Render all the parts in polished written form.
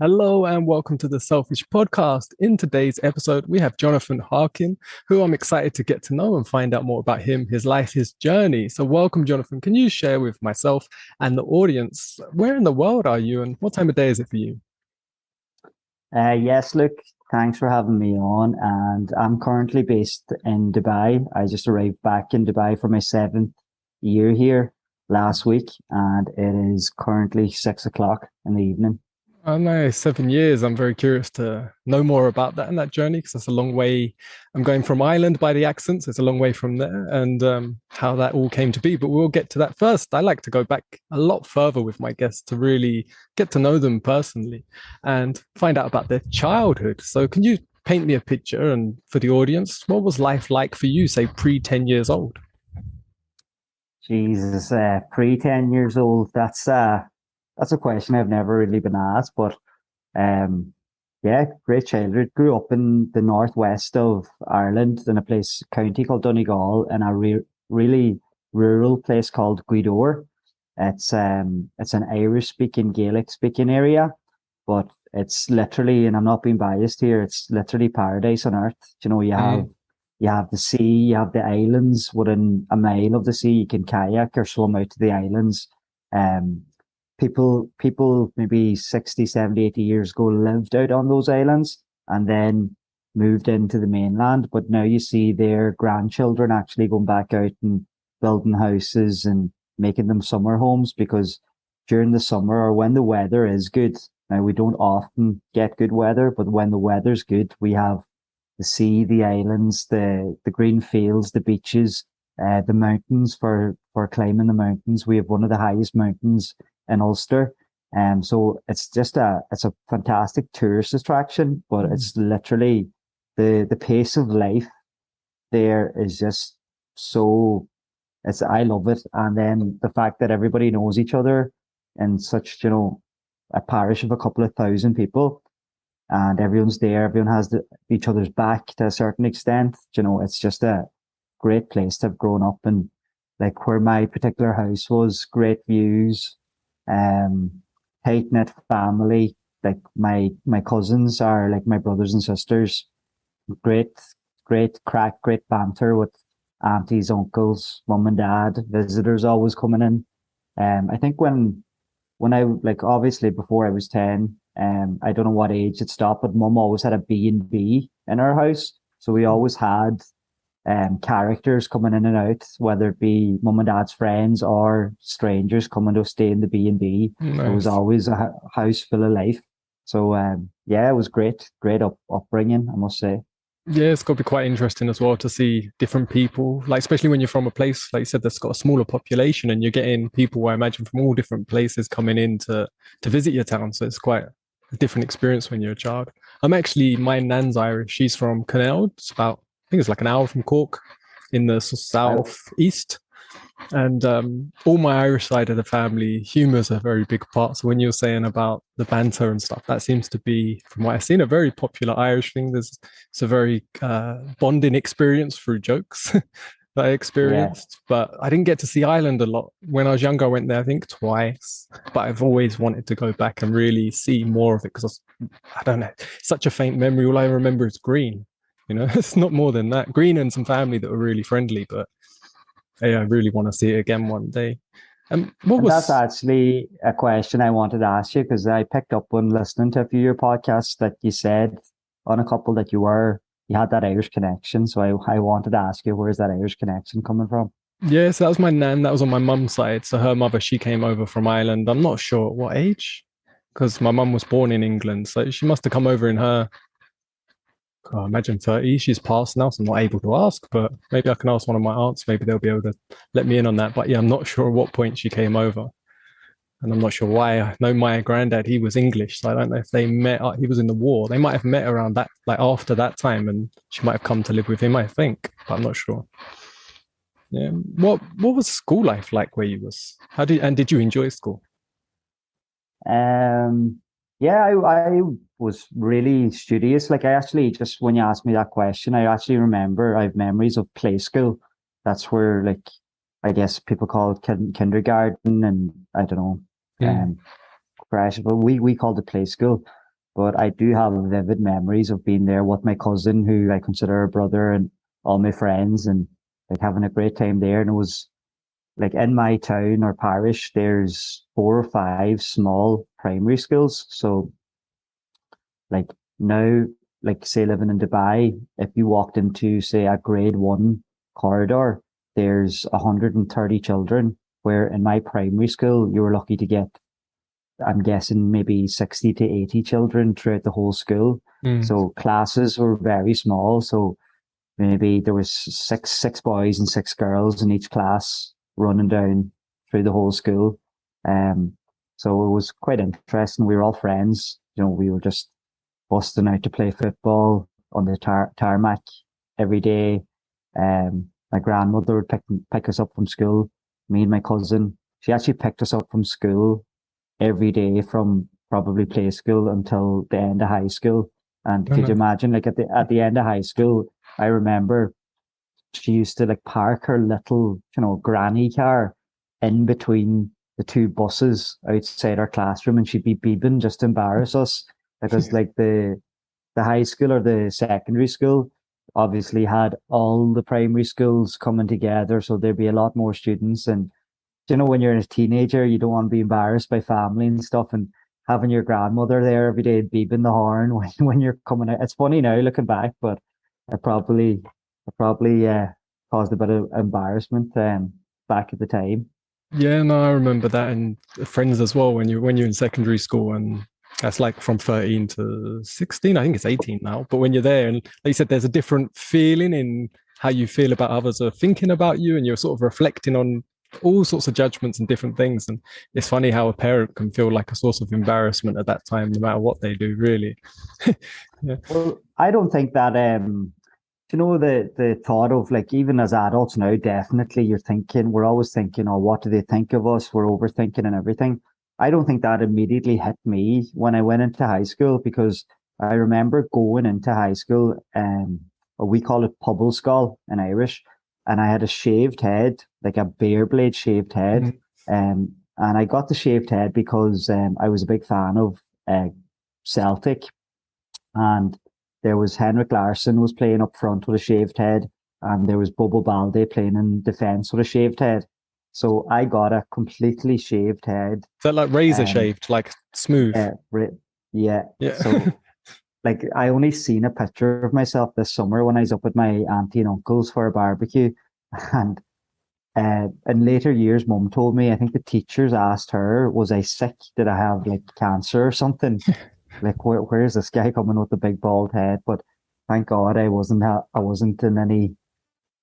Hello and welcome to the Selfish Podcast. In today's episode, we have Jonathan Harkin, who I'm excited to get to know and find out more about him, his life, his journey. So, welcome, Jonathan. Can you share with myself and the audience where in the world are you and what time of day is it for you? Yes, look, thanks for having me on. And I'm currently based in Dubai. I just arrived back in Dubai for my seventh year here last week, and it is currently 6 o'clock in the evening. Oh, nice. 7 years. I'm very curious to know more about that and that journey because that's a long way. I'm going from Ireland by the accents. It's a long way from there and how that all came to be. But we'll get to that first. I like to go back a lot further with my guests to really get to know them personally and find out about their childhood. So, can you paint me a picture and for the audience, what was life like for you, say, pre 10 years old? Jesus, pre 10 years old. That's a question I've never really been asked, but um, yeah, great childhood. Grew up in the northwest of Ireland in a county called Donegal, in a really rural place called Gweedore. It's an Irish speaking, Gaelic speaking area, but it's literally, and I'm not being biased here, it's literally paradise on earth. You have the sea, you have the islands within a mile of the sea. You can kayak or swim out to the islands. Um, people maybe 60, 70, 80 years ago lived out on those islands and then moved into the mainland. But now you see their grandchildren actually going back out and building houses and making them summer homes because during the summer or when the weather is good, now we don't often get good weather, but when the weather's good, we have the sea, the islands, the green fields, the beaches, the mountains for climbing the mountains. We have one of the highest mountains in Ulster. So it's a fantastic tourist attraction, but it's literally the pace of life there is just so I love it. And then the fact that everybody knows each other in such, a parish of a couple of thousand people and everyone's there, everyone has each other's back to a certain extent. It's just a great place to have grown up and like where my particular house was, great views, um, tight knit family. Like my cousins are like my brothers and sisters. Great, great crack, great banter with aunties, uncles, mum and dad, visitors always coming in. I think when I like obviously before I was 10, I don't know what age it stopped, but mum always had a B&B in our house. So we always had characters coming in and out, whether it be mum and dad's friends or strangers coming to stay in the B&B. It was Nice. always a house full of life. So yeah, it was great upbringing, I must say. Yeah, it's got to be quite interesting as well to see different people, like especially when you're from a place, like you said, that's got a smaller population and you're getting people, I imagine, from all different places coming in to visit your town. So it's quite a different experience when you're a child. My nan's Irish. She's from Connell. It's about, I think it's like an hour from Cork in the I southeast. And all my Irish side of the family, humor's a very big part. So when you're saying about the banter and stuff, that seems to be, from what I've seen, a very popular Irish thing. It's a very bonding experience through jokes that I yeah, experienced. But I didn't get to see Ireland a lot. When I was younger, I went there, I think, twice. But I've always wanted to go back and really see more of it because I don't know, such a faint memory. All I remember is green. It's not more than that. Green and some family that were really friendly, but yeah, I really want to see it again one day. What and that's was actually a question I wanted to ask you because I picked up when listening to a few of your podcasts that you said on a couple that you had that Irish connection. So I wanted to ask you, where's that Irish connection coming from? yeah, so that was my nan. That was on my mum's side. So her mother, she came over from Ireland. I'm not sure at what age, because my mum was born in England, so she must have come over in her, I imagine 30. She's passed now, so I'm not able to ask. But maybe I can ask one of my aunts. Maybe they'll be able to let me in on that. But yeah, I'm not sure at what point she came over. And I'm not sure why. I know my granddad, he was English, so I don't know if they met. He was in the war. They might have met around that, like after that time, and she might have come to live with him, I think, but I'm not sure. Yeah. What was school life like where you was? Did you enjoy school? Um, yeah, I was really studious. Like I actually just when you asked me that question, I actually remember I have memories of play school. That's where like I guess people call it kindergarten and I don't know, Mm. um, crash, but we called it play school. but I do have vivid memories of being there with my cousin, who I consider a brother, and all my friends, and like having a great time there. And it was like in my town or parish, there's 4 or 5 small primary schools. So like now, like say living in Dubai, if you walked into say a grade 1 corridor, there's 130 children. Where in my primary school, you were lucky to get, I'm guessing, maybe 60 to 80 children throughout the whole school. Mm. So classes were very small. So maybe there was six boys and 6 girls in each class running down through the whole school. Um, so it was quite interesting. We were all friends. You know, we were just busting out to play football on the tarmac every day. My grandmother would pick us up from school. Me and my cousin. She actually picked us up from school every day from probably play school until the end of high school. And Oh, could you no. imagine, like at the end of high school, I remember she used to like park her little, granny car in between the 2 buses outside our classroom, and she'd be beeping just to embarrass us because like the high school or the secondary school obviously had all the primary schools coming together, so there'd be a lot more students. And when you're a teenager, you don't want to be embarrassed by family and stuff, and having your grandmother there every day beeping the horn when you're coming out. It's funny now looking back, but it probably caused a bit of embarrassment back at the time. Yeah, no, I remember that, and friends as well when you're in secondary school, and that's like from 13 to 16. I think it's 18 now. But when you're there, and like you said, there's a different feeling in how you feel about others are thinking about you, and you're sort of reflecting on all sorts of judgments and different things. And it's funny how a parent can feel like a source of embarrassment at that time, no matter what they do, really. Yeah. Well, I don't think that the thought of, like, even as adults now, definitely we're always thinking, oh, what do they think of us? We're overthinking and everything. I don't think that immediately hit me when I went into high school, because I remember going into high school, or we call it pobble skull in Irish, and I had a shaved head, like a bear blade shaved head. Mm. And I got the shaved head because I was a big fan of Celtic, and there was Henrik Larsson was playing up front with a shaved head, and there was Bobo Balde playing in defence with a shaved head. So I got a completely shaved head. Is that like razor Um, shaved, like smooth? uh, yeah. Yeah. So like I only seen a picture of myself this summer when I was up with my auntie and uncles for a barbecue, and in later years, Mum told me, I think the teachers asked her, was I sick? Did I have like cancer or something? Like, where's this guy coming with the big bald head? But thank God I wasn't in any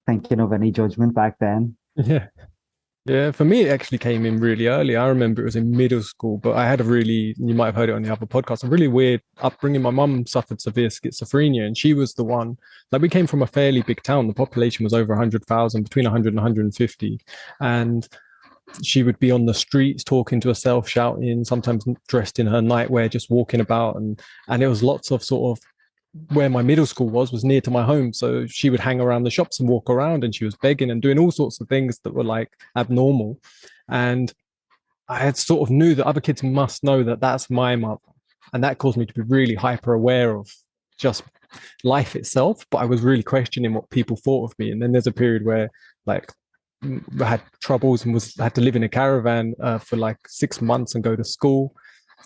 thinking of any judgment back then. Yeah. Yeah, for me, it actually came in really early. I remember it was in middle school, but I had a really, you might have heard it on the other podcast, a really weird upbringing. My mum suffered severe schizophrenia, and she was the one, like, we came from a fairly big town. The population was over 100,000, between 100 and 150. And she would be on the streets talking to herself, shouting, sometimes dressed in her nightwear, just walking about. And it was lots of sort of, where my middle school was near to my home. So she would hang around the shops and walk around, and she was begging and doing all sorts of things that were like abnormal. And I had sort of knew that other kids must know that that's my mother. And that caused me to be really hyper aware of just life itself. But I was really questioning what people thought of me. And then there's a period where, like, I had troubles and had to live in a caravan for like 6 months and go to school.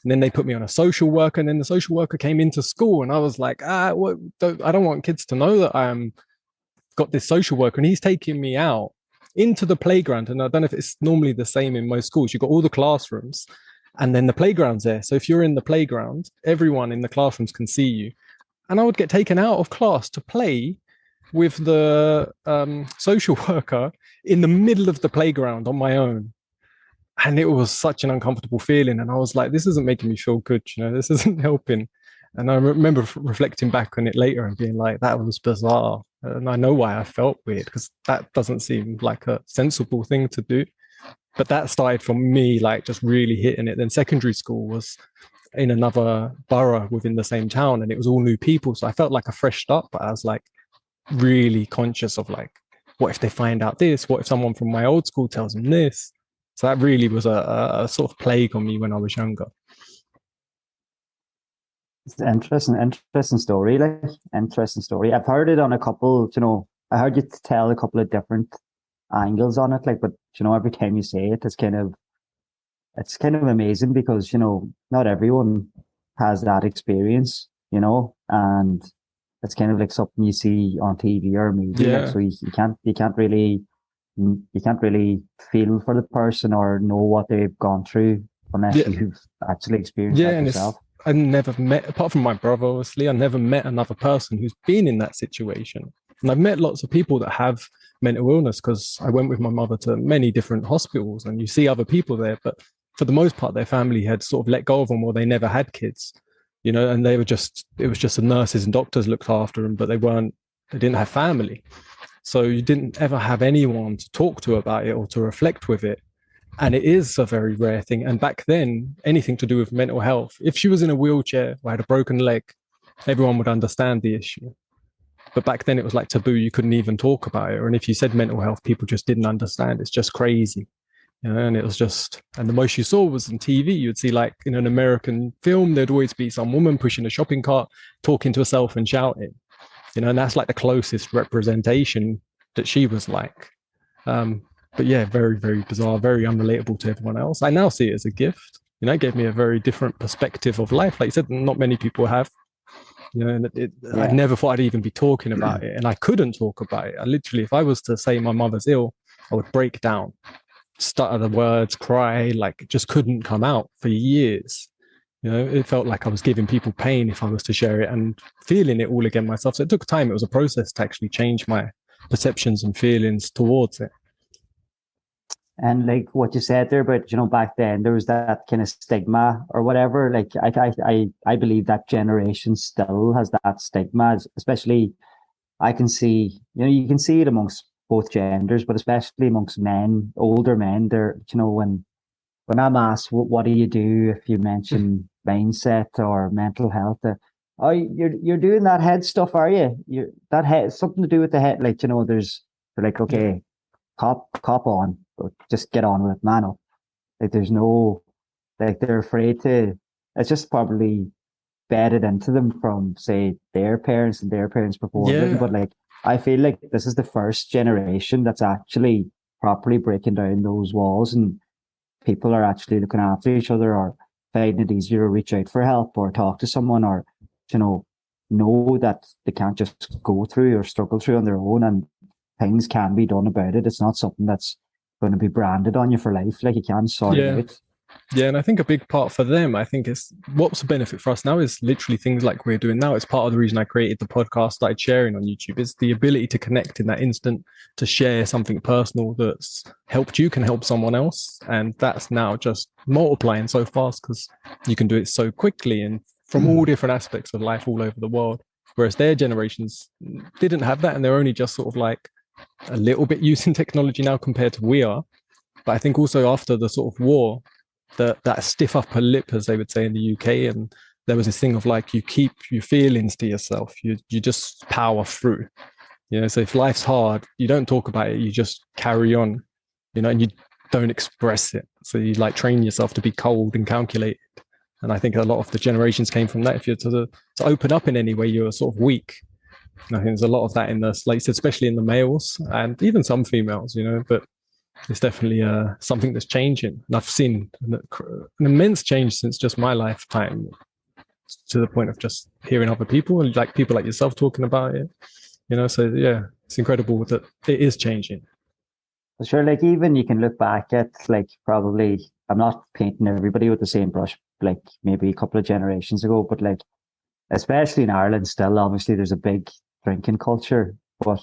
And then they put me on a social worker, and then the social worker came into school, and I was like, I don't want kids to know that I'm got this social worker, and he's taking me out into the playground. And I don't know if it's normally the same in most schools. You've got all the classrooms, and then the playground's there. So if you're in the playground, everyone in the classrooms can see you. And I would get taken out of class to play with the social worker in the middle of the playground on my own. And it was such an uncomfortable feeling. And I was like, this isn't making me feel good. This isn't helping. And I remember reflecting back on it later and being like, that was bizarre. And I know why I felt weird, because that doesn't seem like a sensible thing to do. But that started from me, like, just really hitting it. Then secondary school was in another borough within the same town, and it was all new people. So I felt like a fresh start, but I was like really conscious of, like, what if they find out this? What if someone from my old school tells them this? So that really was a sort of plague on me when I was younger. It's an interesting story. Like interesting story. I've heard it on a couple. I heard you tell a couple of different angles on it. Like, but every time you say it, it's kind of amazing because not everyone has that experience. And it's kind of like something you see on TV or a movie. Like, Yeah, so you can't really feel for the person or know what they've gone through unless yeah, you've actually experienced yeah. that And it's yourself. I never met, apart from my brother, obviously, I never met another person who's been in that situation. And I've met lots of people that have mental illness because I went with my mother to many different hospitals, and you see other people there. But for the most part, their family had sort of let go of them, or they never had kids, and it was just the nurses and doctors looked after them, but they didn't have family. So you didn't ever have anyone to talk to about it or to reflect with it. And it is a very rare thing. And back then, anything to do with mental health, if she was in a wheelchair or had a broken leg, everyone would understand the issue. But back then, it was like taboo. You couldn't even talk about it. And if you said mental health, people just didn't understand. It's just crazy. And it was just, and the most you saw was on TV. You'd see, like in an American film, there'd always be some woman pushing a shopping cart, talking to herself and shouting, and that's like the closest representation that she was like. Um, but yeah, very, very bizarre, very unrelatable to everyone else. I now see it as a gift. It gave me a very different perspective of life. Like you said, not many people have. And I Yeah. never thought I'd even be talking about it, and I couldn't talk about it. I literally, if I was to say my mother's ill, I would break down, stutter the words, cry, like just couldn't come out for years. It felt like I was giving people pain if I was to share it and feeling it all again myself. So it took time. It was a process to actually change my perceptions and feelings towards it. And like what you said there, but back then there was that kind of stigma or whatever. Like I believe that generation still has that stigma, especially I can see, you can see it amongst both genders, but especially amongst men, older men. They're, when I'm asked, what do you do if you mention mindset or mental health? Oh, you're doing that head stuff, are you? You that head something to do with the head. Like, they're like, Yeah. okay, cop on, but just get on with it, man up. Like, there's no, like, they're afraid to. It's just probably bedded into them from, say, their parents and their parents before them. Yeah. But like, I feel like this is the first generation that's actually properly breaking down those walls, and people are actually looking after each other or finding it easier to reach out for help or talk to someone, or you know that they can't just go through or struggle through on their own, and things can be done about it. It's not something that's going to be branded on you for life. Like, you can sort it Yeah. out. Yeah. And I think a big part for them, I think is what's the benefit for us now is literally things like we're doing now. It's part of the reason I created the podcast, started sharing on YouTube, is the ability to connect in that instant, to share something personal that's helped you, can help someone else. And that's now just multiplying so fast because you can do it so quickly and from all different aspects of life all over the world. Whereas their generations didn't have that, and they're only just sort of like a little bit using technology now compared to we are. But I think also after the sort of war, that stiff upper lip, as they would say in the UK, and there was this thing of like you keep your feelings to yourself. You just power through. So if life's hard, you don't talk about it. You just carry on. And you don't express it. So you like train yourself to be cold and calculated. And I think a lot of the generations came from that. If you're to open up in any way, you're sort of weak. And I think there's a lot of that in the, like you said, especially in the males and even some females. But it's definitely something that's changing. And I've seen an immense change since just my lifetime, to the point of just hearing other people and like people like yourself talking about it. So yeah, it's incredible that it is changing. Sure, like, even you can look back at, like, probably, I'm not painting everybody with the same brush, like maybe a couple of generations ago, but like, especially in Ireland, still, obviously, there's a big drinking culture. But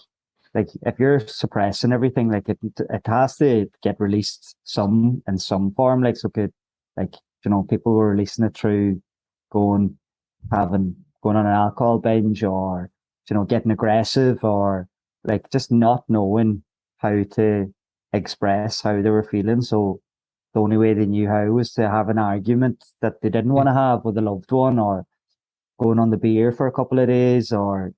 like, if you're suppressing everything, like, it has to get released in some form. Like, so could, like, people were releasing it through going going on an alcohol binge, or getting aggressive, or like just not knowing how to express how they were feeling. So the only way they knew how was to have an argument that they didn't want to have with a loved one, or going on the beer for a couple of days, or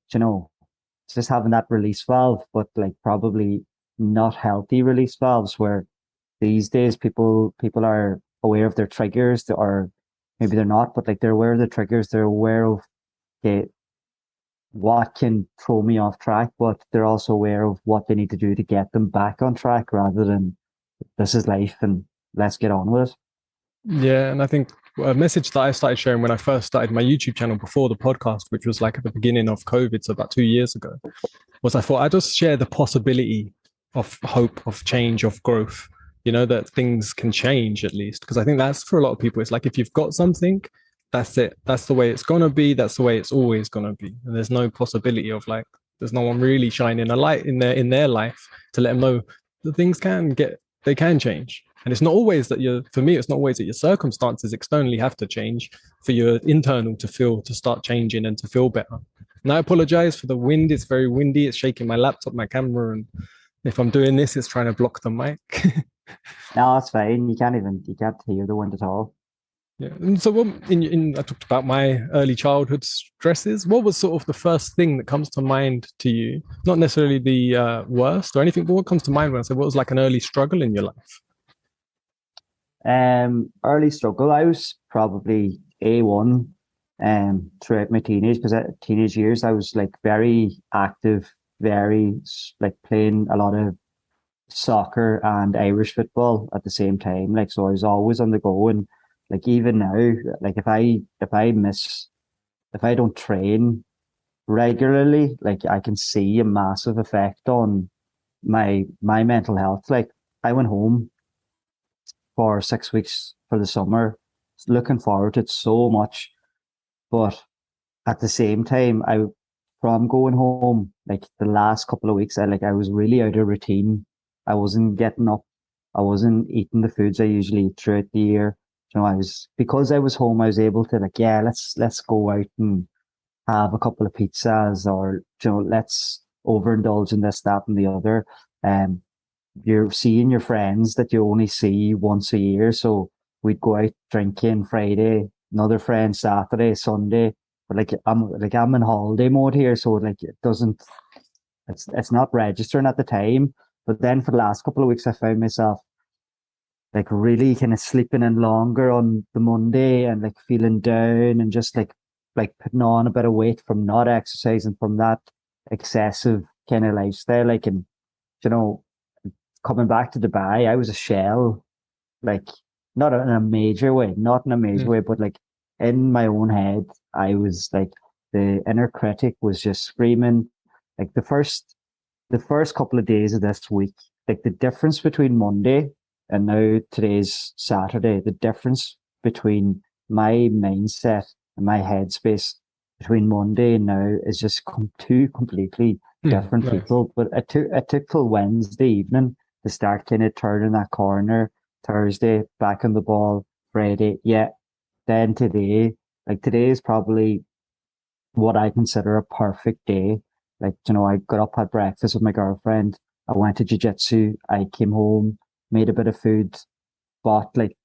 just having that release valve, but like probably not healthy release valves, where these days people are aware of their triggers, or maybe they're not, but like they're aware of the triggers, they're aware of, okay, what can throw me off track, but they're also aware of what they need to do to get them back on track rather than this is life and let's get on with it. Yeah, and I think a message that I started sharing when I first started my YouTube channel before the podcast, which was like at the beginning of COVID, so about 2 years ago, was I thought I'd just share the possibility of hope, of change, of growth, that things can change at least. Because I think that's for a lot of people. It's like if you've got something, that's it. That's the way it's going to be. That's the way it's always going to be. And there's no possibility of like, there's no one really shining a light in their life to let them know that things they can change. And it's not always that for me, it's not always that your circumstances externally have to change for your internal to start changing and to feel better. And I apologize for the wind. It's very windy. It's shaking my laptop, my camera. And if I'm doing this, it's trying to block the mic. No, it's fine. You can't hear the wind at all. Yeah. And so I talked about my early childhood stresses. What was sort of the first thing that comes to mind to you? Not necessarily the worst or anything, but what comes to mind when I say what was like an early struggle in your life? Early struggle. I was probably A1 throughout my teenage years. I was like very active, very like playing a lot of soccer and Irish football at the same time. Like, so I was always on the go. And like even now, like if I don't train regularly, like I can see a massive effect on my mental health. Like I went home for 6 weeks for the summer, looking forward to it so much. But at the same time, from going home, like the last couple of weeks, I was really out of routine. I wasn't getting up. I wasn't eating the foods I usually eat throughout the year. Because I was home, I was able to like, yeah, let's go out and have a couple of pizzas, or let's overindulge in this, that, and the other. Um, you're seeing your friends that you only see once a year. So we'd go out drinking Friday, another friend Saturday, Sunday. But I'm in holiday mode here, so like it's not registering at the time. But then for the last couple of weeks, I found myself like really kind of sleeping in longer on the Monday and like feeling down and just like putting on a bit of weight from not exercising, from that excessive kind of lifestyle. Like, and you know, coming back to Dubai, I was a shell, like not in a major way, but like in my own head, I was like the inner critic was just screaming. Like the first couple of days of this week, like the difference between Monday and now today's Saturday, the difference between my mindset and my headspace between Monday and now is just two completely different Nice. people. But it took till Wednesday evening to start kind of turning that corner. Thursday, back on the ball. Friday, yeah. Then today is probably what I consider a perfect day. Like, I got up, had breakfast with my girlfriend. I went to jiu-jitsu. I came home, made a bit of food, bought like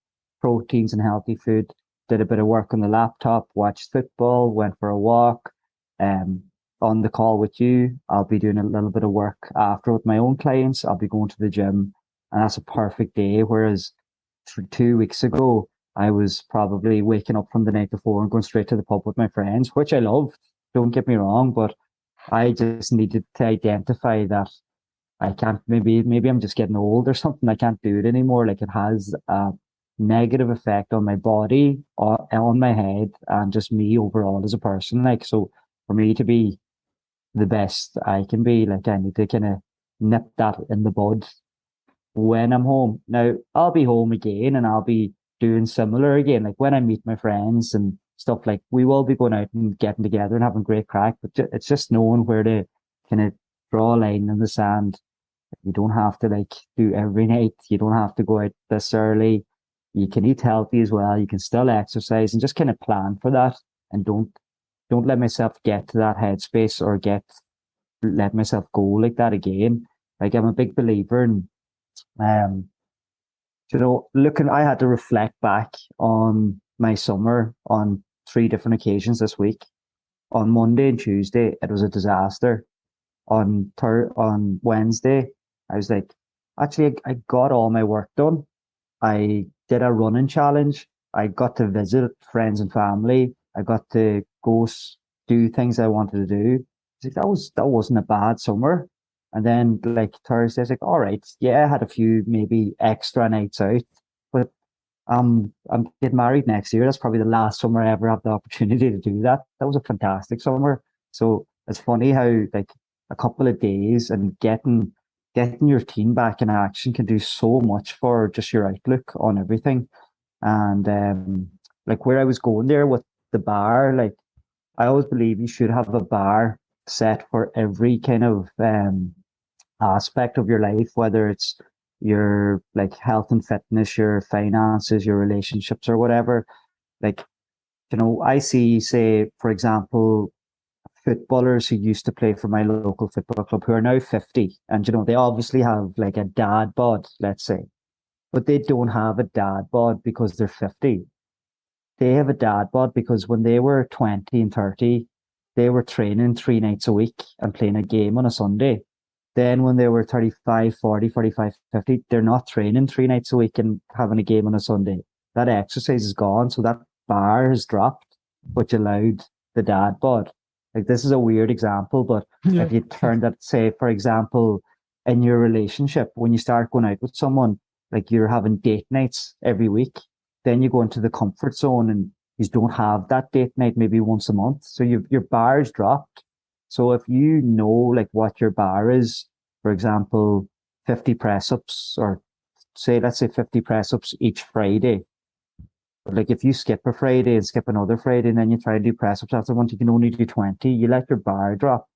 proteins and healthy food, did a bit of work on the laptop, watched football, went for a walk. Um, on the call with you, I'll be doing a little bit of work after with my own clients. I'll be going to the gym, and that's a perfect day. Whereas 2 weeks ago, I was probably waking up from the night before and going straight to the pub with my friends, which I loved. Don't get me wrong, but I just needed to identify that I can't. Maybe I'm just getting old or something. I can't do it anymore. Like it has a negative effect on my body, on my head, and just me overall as a person. Like, so for me to be the best I can be, like I need to kind of nip that in the bud when I'm home. Now I'll be home again and I'll be doing similar again. Like when I meet my friends and stuff, like we will be going out and getting together and having great crack. But it's just knowing where to kind of draw a line in the sand. You don't have to like do every night. You don't have to go out this early. You can eat healthy as well. You can still exercise and just kind of plan for that. And don't let myself get to that headspace or let myself go like that again. Like I'm a big believer in um I had to reflect back on my summer on 3 different occasions this week. On Monday and Tuesday, it was a disaster. On Wednesday, I was like, actually, I got all my work done. I did a running challenge. I got to visit friends and family. I got to do things I wanted to do. It's like, that wasn't a bad summer. And then like Thursday, I was like, all right, yeah, I had a few maybe extra nights out, but I'm getting married next year. That's probably the last summer I ever have the opportunity to do that. That was a fantastic summer. So it's funny how like a couple of days and getting your routine back in action can do so much for just your outlook on everything. And like where I was going there with the bar, like I always believe you should have a bar set for every kind of aspect of your life, whether it's your like health and fitness, your finances, your relationships, or whatever. Like, I see, say, for example, footballers who used to play for my local football club who are now 50, and they obviously have like a dad bod, let's say, but they don't have a dad bod because they're 50. They have a dad bod because when they were 20 and 30, they were training 3 nights a week and playing a game on a Sunday. Then when they were 35, 40, 45, 50, they're not training 3 nights a week and having a game on a Sunday. That exercise is gone. So that bar has dropped, which allowed the dad bod. Like this is a weird example, but if you turn that, say, for example, in your relationship, when you start going out with someone, like you're having date nights every week, then you go into the comfort zone and you don't have that date night maybe once a month. So your bar's dropped. So if you know like what your bar is, for example, 50 press ups, or let's say 50 press ups each Friday. But like if you skip a Friday and skip another Friday and then you try to do press ups after once, you can only do 20, you let your bar drop.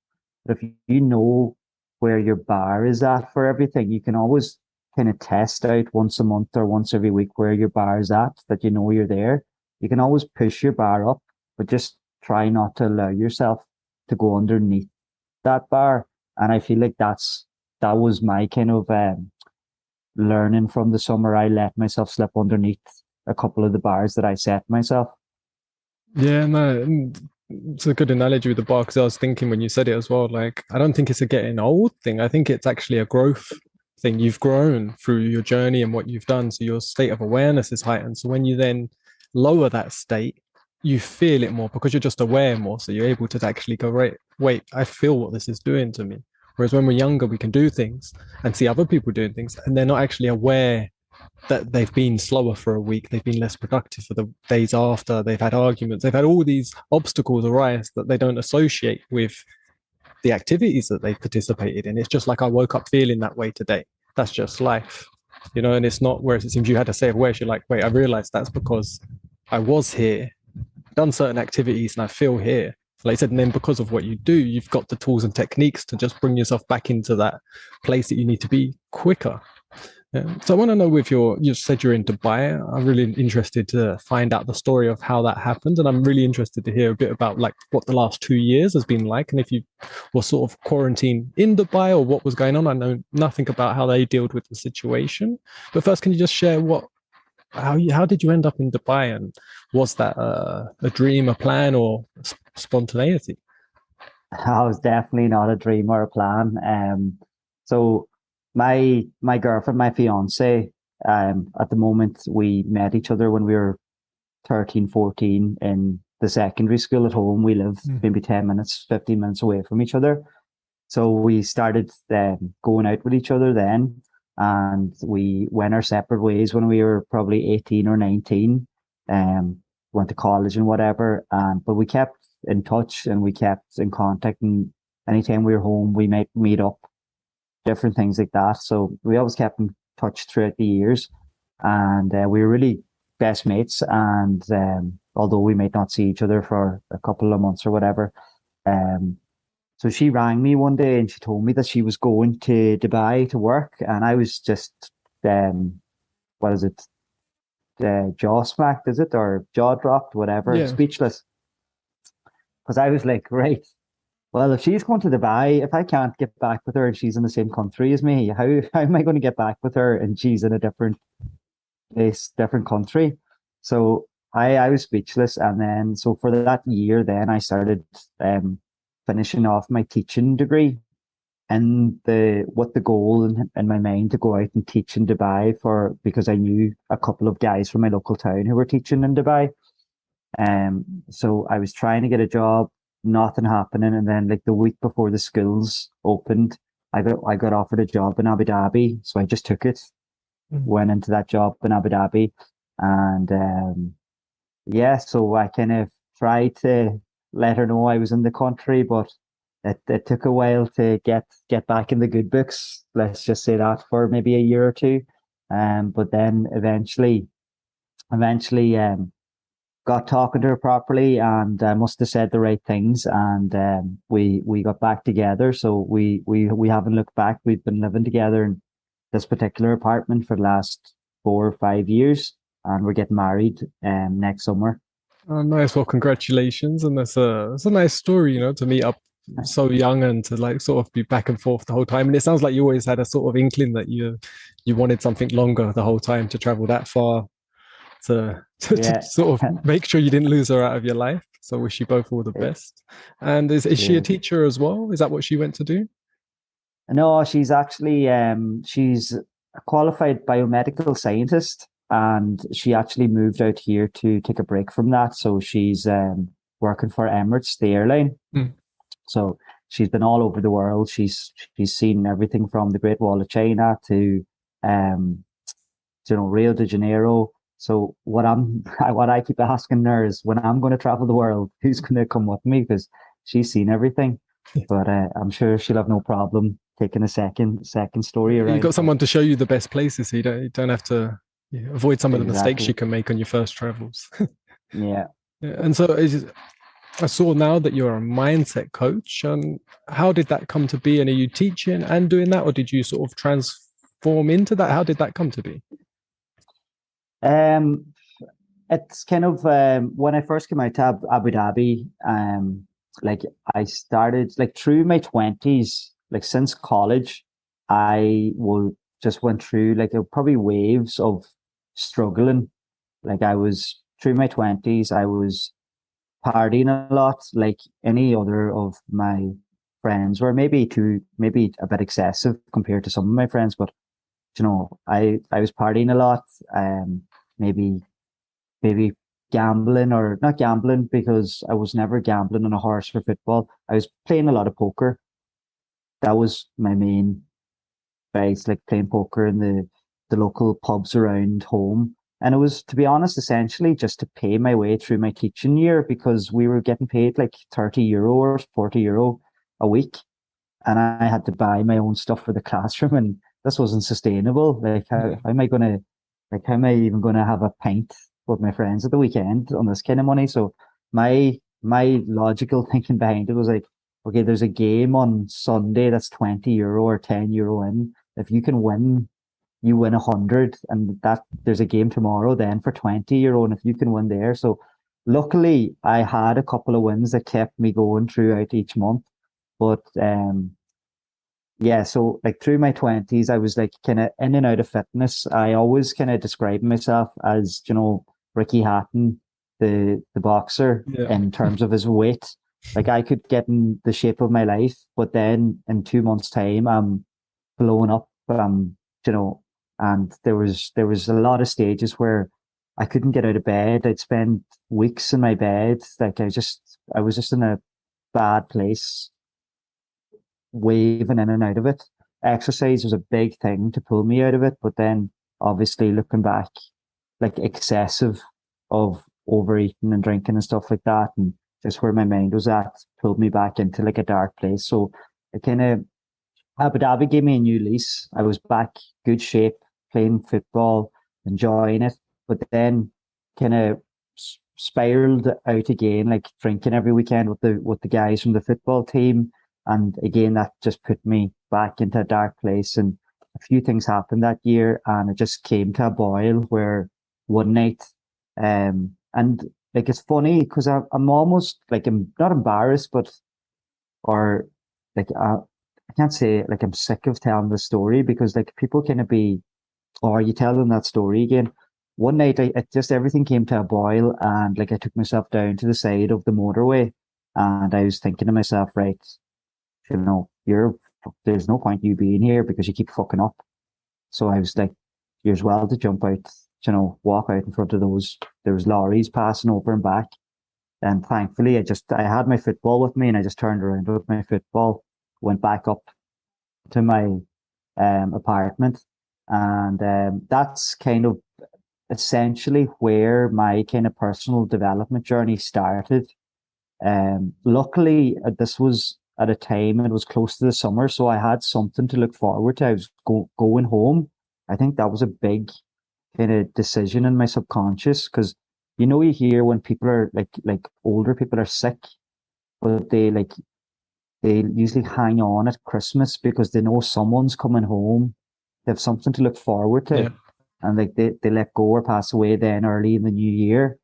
But if you know where your bar is at for everything, you can always kind of test out once a month or once every week where your bar is at, that you're there. You can always push your bar up, but just try not to allow yourself to go underneath that bar. And I feel like that was my kind of learning from the summer. I let myself slip underneath a couple of the bars that I set myself. Yeah, no, it's a good analogy with the bar because I was thinking when you said it as well, like, I don't think it's a getting old thing. I think it's actually a growth thing. You've grown through your journey and what you've done. So your state of awareness is heightened. So when you then lower that state, you feel it more because you're just aware more. So you're able to actually go, right, wait, I feel what this is doing to me. Whereas when we're younger, we can do things and see other people doing things and they're not actually aware that they've been slower for a week, they've been less productive for the days after, they've had arguments, they've had all these obstacles arise that they don't associate with the activities that they've participated in. It's just like I woke up feeling that way today. That's just life, and it's not, whereas it seems you had to say it, whereas you're like, wait, I realized that's because I was here, done certain activities, and I feel here. Like I said, and then because of what you do, you've got the tools and techniques to just bring yourself back into that place that you need to be quicker. Yeah. So I want to know, you said you're in Dubai. I'm really interested to find out the story of how that happened. And I'm really interested to hear a bit about like what the last 2 years has been like. And if you were sort of quarantined in Dubai or what was going on. I know nothing about how they dealt with the situation. But first, can you just share how did you end up in Dubai? And was that a dream, a plan, or spontaneity? That was definitely not a dream or a plan. So my girlfriend, my fiance, at the moment we met each other when we were 13, 14 in the secondary school at home. We live maybe 10 minutes, 15 minutes away from each other. So we started going out with each other then, and we went our separate ways when we were probably 18 or 19. Went to college and whatever. But we kept in touch and we kept in contact. And anytime we were home, we might meet up, different things like that. So we always kept in touch throughout the years. And we were really best mates. And although we might not see each other for a couple of months or whatever, so she rang me one day and she told me that she was going to Dubai to work. And I was just, what is it? Jaw smacked, is it? Or jaw dropped, whatever, Yeah. speechless. Because I was like, right, well, if she's going to Dubai, if I can't get back with her and she's in the same country as me, how am I going to get back with her and she's in a different place, different country? So I was speechless. And then, so for that year, then I started finishing off my teaching degree. what the goal in my mind to go out and teach in Dubai because I knew a couple of guys from my local town who were teaching in Dubai. So I was trying to get a job, nothing happening, and then like the week before the schools opened, I got offered a job in Abu Dhabi, so I just took it, went into that job in Abu Dhabi, and yeah, so I kind of tried to let her know I was in the country, but it took a while to get back in the good books. Let's just say that for maybe a year or two, but then eventually got talking to her properly, and must have said the right things, and we got back together. So we haven't looked back. We've been living together in this particular apartment for the last 4 or 5 years, and we're getting married next summer. Oh, nice. Well, congratulations. And it's a nice story, to meet up so young and to like sort of be back and forth the whole time. And it sounds like you always had a sort of inkling that you wanted something longer the whole time to travel that far to Yeah. sort of make sure you didn't lose her out of your life. So wish you both all the best. And is she a teacher as well? Is that what she went to do? No, she's actually she's a qualified biomedical scientist, and she actually moved out here to take a break from that. So she's working for Emirates, the airline. Mm. So she's been all over the world. She's seen everything from the Great Wall of China to Rio de Janeiro. So what I keep asking her is, when I'm going to travel the world, who's going to come with me? Because she's seen everything. But I'm sure she'll have no problem taking a second story around. You've got someone to show you the best places, so you don't have to avoid some of the mistakes Exactly. you can make on your first travels. Yeah. And so I saw now that you're a mindset coach. How did that come to be? And are you teaching and doing that, or did you sort of transform into that? How did that come to be? It's kind of when I first came out to Abu Dhabi, like I started like through my 20s, like since college, I will just went through like probably waves of struggling. Like I was through my 20s, I was partying a lot, like any other of my friends were, maybe a bit excessive compared to some of my friends, but I was partying a lot, maybe maybe gambling, or not gambling because I was never gambling on a horse for football. I was playing a lot of poker. That was my main vice, like playing poker in the local pubs around home. And it was, to be honest, essentially just to pay my way through my teaching year, because we were getting paid like €30 or €40 a week. And I had to buy my own stuff for the classroom, and this wasn't sustainable. Like how am I even gonna have a pint with my friends at the weekend on this kind of money? So my logical thinking behind it was like, okay, there's a game on Sunday that's €20 or €10 in. If you can win, you win 100, and that there's a game tomorrow then for €20, and if you can win there. So luckily I had a couple of wins that kept me going throughout each month. But yeah, so like through my 20s, I was like kind of in and out of fitness. I always kind of described myself as, Ricky Hatton, the boxer, Yeah. in terms of his weight. Like I could get in the shape of my life, but then in 2 months' time, I'm blowing up. And there was a lot of stages where I couldn't get out of bed. I'd spend weeks in my bed. Like I was just in a bad place, waving in and out of it. Exercise was a big thing to pull me out of it, but then obviously looking back, like excessive of overeating and drinking and stuff like that, and just where my mind was at, pulled me back into like a dark place. So it kind of Abu Dhabi gave me a new lease. I was back, good shape, playing football, enjoying it, but then kind of spiraled out again, like drinking every weekend with the guys from the football team. And again, that just put me back into a dark place. And a few things happened that year, and it just came to a boil where one night, and like it's funny because I'm almost like, I'm not embarrassed, but or like I can't say like I'm sick of telling the story, because like people kind of be, oh, are you telling that story again? One night, it just everything came to a boil, and like I took myself down to the side of the motorway, and I was thinking to myself, right, you're there's no point you being here because you keep fucking up. So I was like, you're as well to jump out, walk out in front of those. There was lorries passing over and back. And thankfully, I had my football with me, and I just turned around with my football, went back up to my apartment, and that's kind of essentially where my kind of personal development journey started. Luckily, this was at a time, it was close to the summer, so I had something to look forward to. I was going home. I think that was a big kind of decision in my subconscious, because you hear when people are like older people are sick, but they usually hang on at Christmas because they know someone's coming home. They have something to look forward to. Yeah. And like they let go or pass away then early in the new year.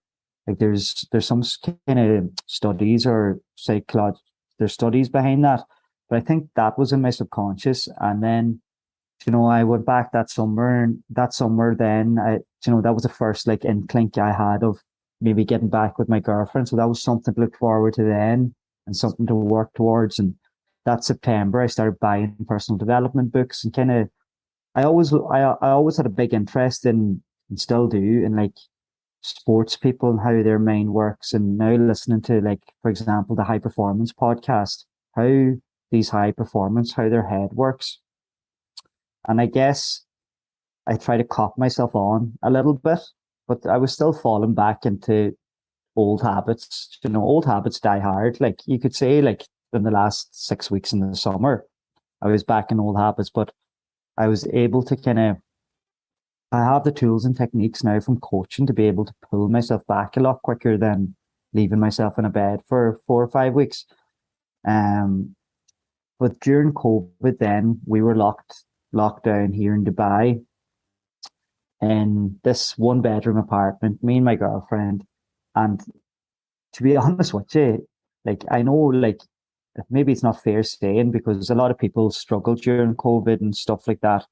Like there's some kind of studies or there's studies behind that. But I think that was in my subconscious. And then, I went back that summer, and that summer then that was the first like inkling I had of maybe getting back with my girlfriend. So that was something to look forward to then and something to work towards. And that September, I started buying personal development books, and kind of, I always had a big interest in, and still do, in like sports people and how their mind works. And now listening to, like, for example, the high performance podcast, how these high performance, how their head works. And I guess I try to cop myself on a little bit, but I was still falling back into old habits. Old habits die hard. Like you could say, like in the last 6 weeks in the summer, I was back in old habits, but I was able to I have the tools and techniques now from coaching to be able to pull myself back a lot quicker than leaving myself in a bed for 4 or 5 weeks. But during COVID, then we were locked down here in Dubai in this 1-bedroom apartment, me and my girlfriend. And to be honest with you, like, I know, like, maybe it's not fair saying, because a lot of people struggled during COVID and stuff like that.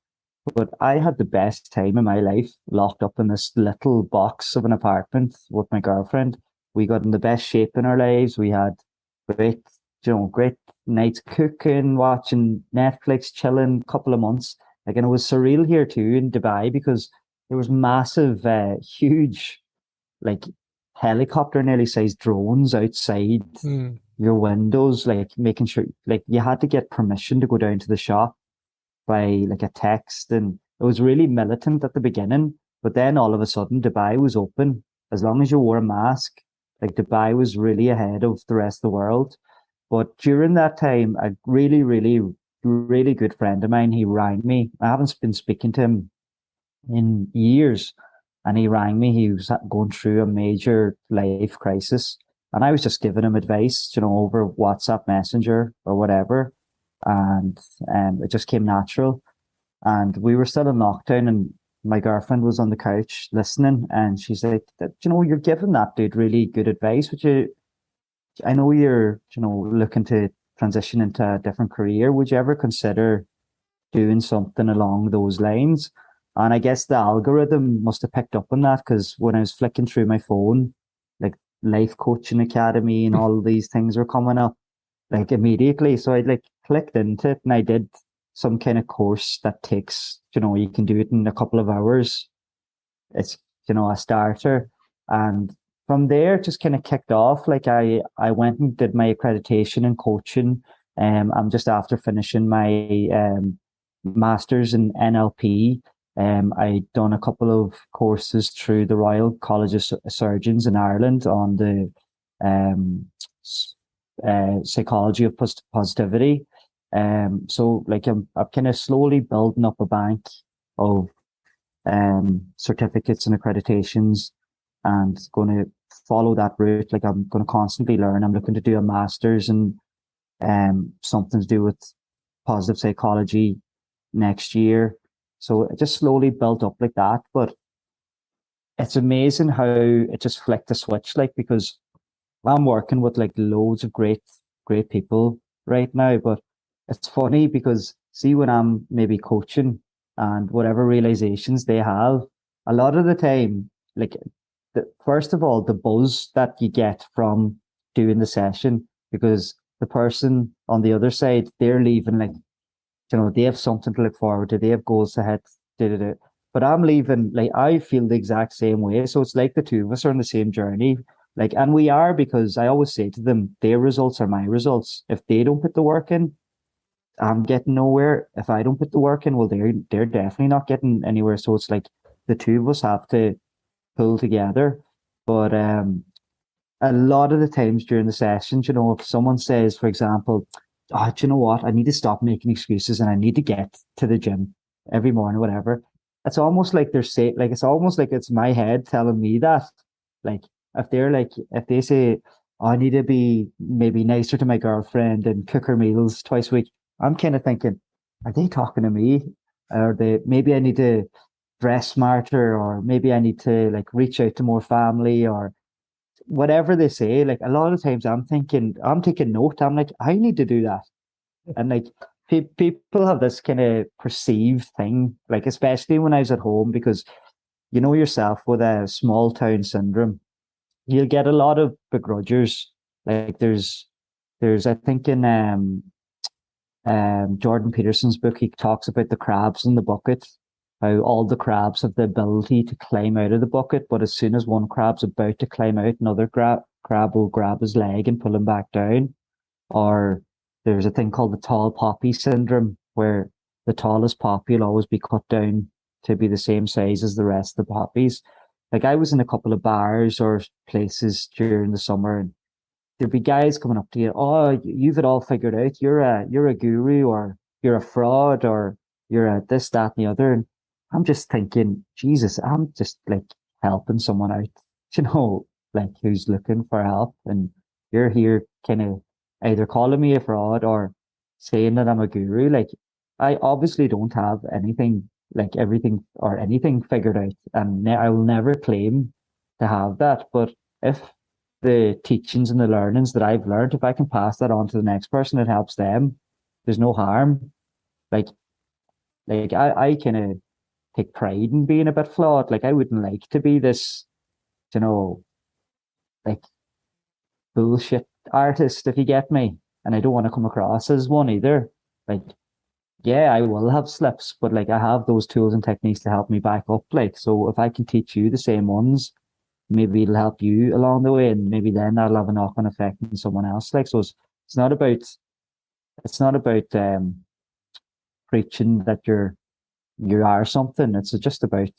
But I had the best time in my life locked up in this little box of an apartment with my girlfriend. We got in the best shape in our lives. We had great, great nights cooking, watching Netflix, chilling, couple of months. Like, and it was surreal here too in Dubai, because there was massive, huge, like, helicopter nearly sized drones outside your windows, like making sure, like, you had to get permission to go down to the shop by like a text, and it was really militant at the beginning. But then all of a sudden, Dubai was open as long as you wore a mask. Like, Dubai was really ahead of the rest of the world. But during that time, a really, really, really good friend of mine, he rang me. I haven't been speaking to him in years, and he rang me. He was going through a major life crisis, and I was just giving him advice, over WhatsApp Messenger or whatever. And it just came natural. And we were still in lockdown, and my girlfriend was on the couch listening, and she's like, you're giving that dude really good advice. I know you're, looking to transition into a different career. Would you ever consider doing something along those lines? And I guess the algorithm must have picked up on that, because when I was flicking through my phone, like Life Coaching Academy and all these things were coming up, like, immediately. So I like clicked into it, and I did some kind of course that takes, you can do it in a couple of hours. It's, a starter. And from there, it just kind of kicked off. Like, I went and did my accreditation in coaching. I'm just after finishing my master's in NLP. I done a couple of courses through the Royal College of Surgeons in Ireland on the psychology of positivity. So like I'm kind of slowly building up a bank of certificates and accreditations, and going to follow that route. Like, I'm going to constantly learn. I'm looking to do a master's in something to do with positive psychology next year. So it just slowly built up like that. But it's amazing how it just flicked a switch, like, because I'm working with like loads of great people right now. But it's funny, because see, when I'm maybe coaching and whatever realizations they have, a lot of the time, like, first of all, the buzz that you get from doing the session, because the person on the other side, they're leaving like they have something to look forward to. They have goals to hit. But I'm leaving, like, I feel the exact same way. So it's like the two of us are on the same journey. Like, and we are, because I always say to them, their results are my results. If they don't put the work in, I'm getting nowhere. If I don't put the work in, well, they're definitely not getting anywhere. So it's like the two of us have to pull together. But a lot of the times during the sessions, if someone says, for example, oh, do you know what? I need to stop making excuses and I need to get to the gym every morning, whatever. It's almost like they're saying, like, it's almost like it's my head telling me that. Like, if they say, oh, I need to be maybe nicer to my girlfriend and cook her meals twice a week, I'm kind of thinking, are they talking to me? Or maybe I need to dress smarter, or maybe I need to like reach out to more family, or whatever they say. Like, a lot of times I'm taking note. I'm like, I need to do that. And like, people have this kind of perceived thing, like, especially when I was at home, because you know yourself, with a small town syndrome, you'll get a lot of begrudgers. Like, there's I think in Jordan Peterson's book, he talks about the crabs in the bucket, how all the crabs have the ability to climb out of the bucket, but as soon as one crab's about to climb out, another crab will grab his leg and pull him back down. Or there's a thing called the tall poppy syndrome, where the tallest poppy will always be cut down to be the same size as the rest of the poppies. Like, I was in a couple of bars or places during the summer, and there'd be guys coming up to you, oh, you've it all figured out. You're a guru, or you're a fraud, or you're a this, that, and the other. And I'm just thinking, Jesus, I'm just like helping someone out, like, who's looking for help. And you're here kind of either calling me a fraud or saying that I'm a guru. Like, I obviously don't have anything, like everything or anything figured out. And I will never claim to have that. But if the teachings and the learnings that I've learned, if I can pass that on to the next person, it helps them. There's no harm. Like, I kind of take pride in being a bit flawed. Like, I wouldn't like to be this, like, bullshit artist, if you get me. And I don't want to come across as one either. Like, yeah, I will have slips, but like, I have those tools and techniques to help me back up. Like, so if I can teach you the same ones, maybe it'll help you along the way, and maybe then that'll have a knock-on effect on someone else. Like, so it's not about preaching that you are something. It's just about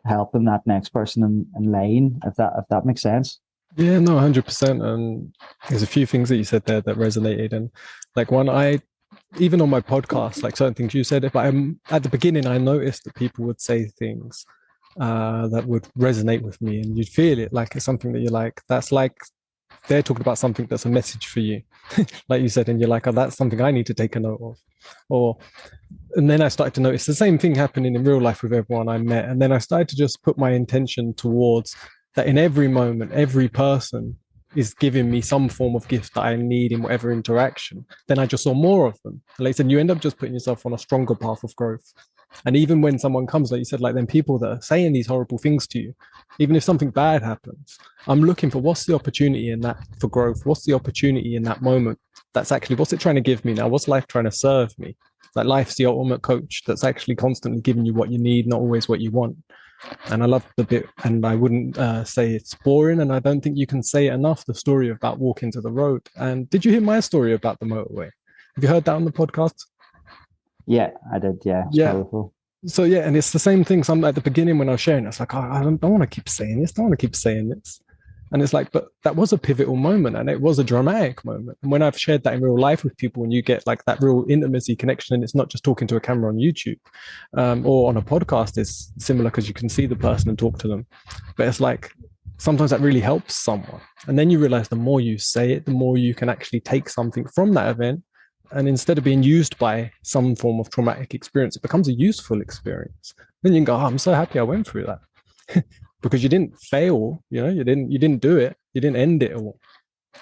helping that next person in line, if that makes sense. Yeah, no, 100%. And there's a few things that you said there that resonated. And like, even on my podcast, like certain things you said, if I'm at the beginning, I noticed that people would say things that would resonate with me, and you'd feel it, like it's something that you're like, that's like they're talking about something that's a message for you, like you said, and you're like, oh, that's something I need to take a note of. And then I started to notice the same thing happening in real life with everyone I met, and then I started to just put my intention towards that. In every moment, every person is giving me some form of gift that I need in whatever interaction. Then I just saw more of them. And like I said, you end up just putting yourself on a stronger path of growth. And even when someone comes, like you said, like then people that are saying these horrible things to you, even if something bad happens, I'm looking for what's the opportunity in that for growth? What's the opportunity in that moment? That's actually, what's it trying to give me now? What's life trying to serve me? Like, life's the ultimate coach that's actually constantly giving you what you need, not always what you want. And I love the bit, and I wouldn't say it's boring, and I don't think you can say it enough, the story about walking to the road. And did you hear my story about the motorway? Have you heard that on the podcast? Yeah, I did. Yeah, it's powerful. So yeah, and it's the same thing. So I'm at the beginning when I was sharing, it's like, oh, I don't want to keep saying this. Don't want to keep saying this. And it's like, but that was a pivotal moment, and it was a dramatic moment. And when I've shared that in real life with people, and you get like that real intimacy connection, and it's not just talking to a camera on YouTube or on a podcast, it's similar because you can see the person and talk to them. But it's like, sometimes that really helps someone. And then you realize the more you say it, the more you can actually take something from that event. And instead of being used by some form of traumatic experience, it becomes a useful experience. Then you can go, oh, I'm so happy I went through that. Because you didn't fail, you didn't do it, you didn't end it all.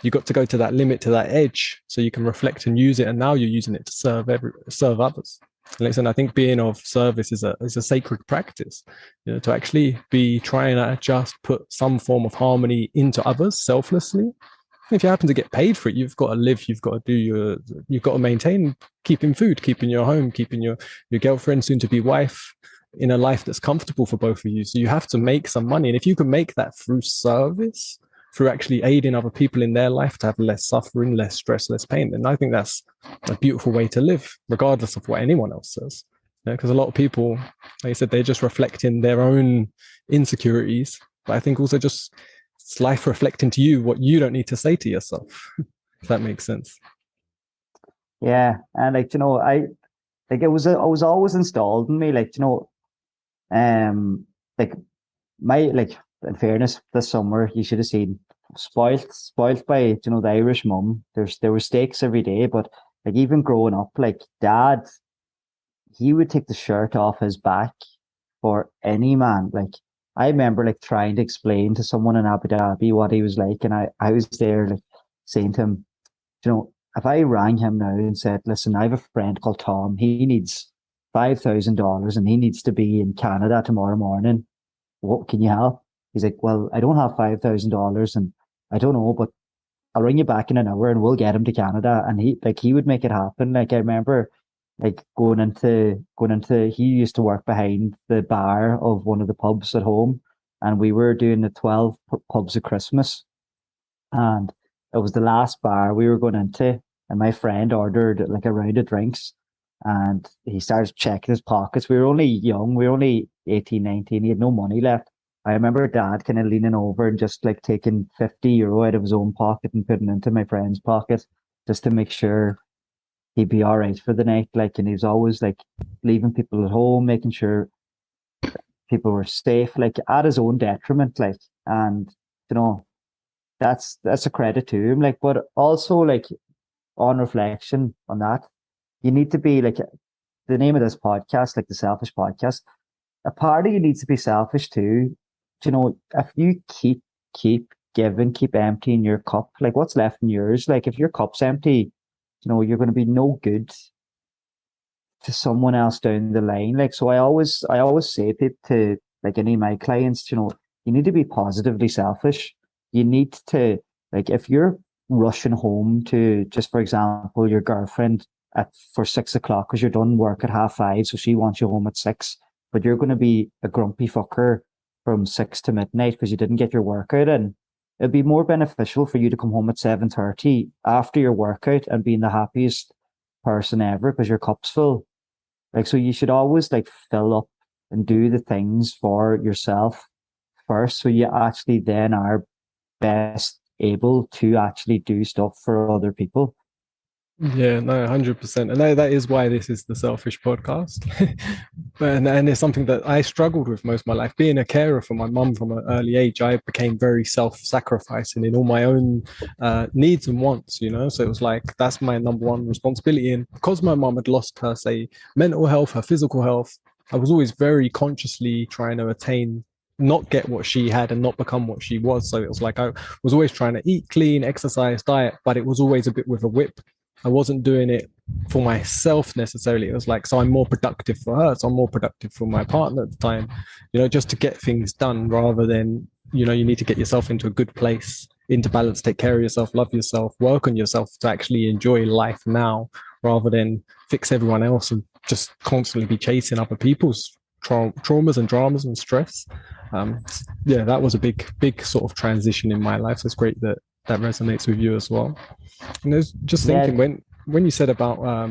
You got to go to that limit, to that edge, so you can reflect and use it. And now you're using it to serve others. And listen, I think being of service is a sacred practice. To actually be trying to just put some form of harmony into others selflessly, If you happen to get paid for it, you've got to live, you've got to maintain keeping food, keeping your home, keeping your girlfriend, soon to be wife, in a life that's comfortable for both of you. So you have to make some money. And if you can make that through service, through actually aiding other people in their life to have less suffering, less stress, less pain, then I think that's a beautiful way to live, regardless of what anyone else says. Because a lot of people, like I said, they're just reflecting their own insecurities. But I think also just it's life reflecting to you what you don't need to say to yourself, if that makes sense. Yeah, and like I like it was always installed in me, like um, like my like in fairness, this summer you should have seen spoilt by the Irish mum. There were steaks every day, but like even growing up, like dad, he would take the shirt off his back for any man. Like I remember like trying to explain to someone in Abu Dhabi what he was like, and I was there like saying to him, if I rang him now and said, listen, I have a friend called Tom, he needs $5,000 and he needs to be in Canada tomorrow morning. What can you help? He's like, well, I don't have $5,000 and I don't know, but I'll ring you back in an hour and we'll get him to Canada. And he would make it happen. Like I remember like going into he used to work behind the bar of one of the pubs at home, and we were doing the 12 pubs of Christmas, and it was the last bar we were going into, and my friend ordered like a round of drinks, and he started checking his pockets. We were only young, we were only 18, 19. He had no money left. I remember dad kind of leaning over and just like taking €50 out of his own pocket and putting it into my friend's pocket just to make sure he'd be all right for the night. Like, and he was always like leaving people at home, making sure people were safe, like at his own detriment. Like, and you know, that's a credit to him. Like, but also like on reflection on that, you need to be like the name of this podcast, like the Selfish Podcast. A part of you needs to be selfish too. If you keep giving, keep emptying your cup, like what's left in yours? Like if your cup's empty, you're going to be no good to someone else down the line. Like, so I always say to like any of my clients, you need to be positively selfish. You need to, like, if you're rushing home to just, for example, your girlfriend for 6 o'clock because you're done work at 5:30, so she wants you home at 6, but you're going to be a grumpy fucker from 6 to midnight because you didn't get your workout in. It'd be more beneficial for you to come home at 7:30 after your workout and being the happiest person ever because your cup's full. Like, so you should always like fill up and do the things for yourself first, so you actually then are best able to actually do stuff for other people. Yeah, no, 100%. And that is why this is the Selfish Podcast. and it's something that I struggled with most of my life. Being a carer for my mum from an early age, I became very self-sacrificing in all my own needs and wants, So it was like, that's my number one responsibility. And because my mum had lost her, say, mental health, her physical health, I was always very consciously trying to not get what she had and not become what she was. So it was like I was always trying to eat clean, exercise, diet, but it was always a bit with a whip. I wasn't doing it for myself necessarily. It was like, so I'm more productive for her. So I'm more productive for my partner at the time, just to get things done rather than, you need to get yourself into a good place, into balance, take care of yourself, love yourself, work on yourself to actually enjoy life now rather than fix everyone else and just constantly be chasing other people's traumas and dramas and stress. Yeah, that was a big sort of transition in my life. So it's great that resonates with you as well. And I was just thinking when you said about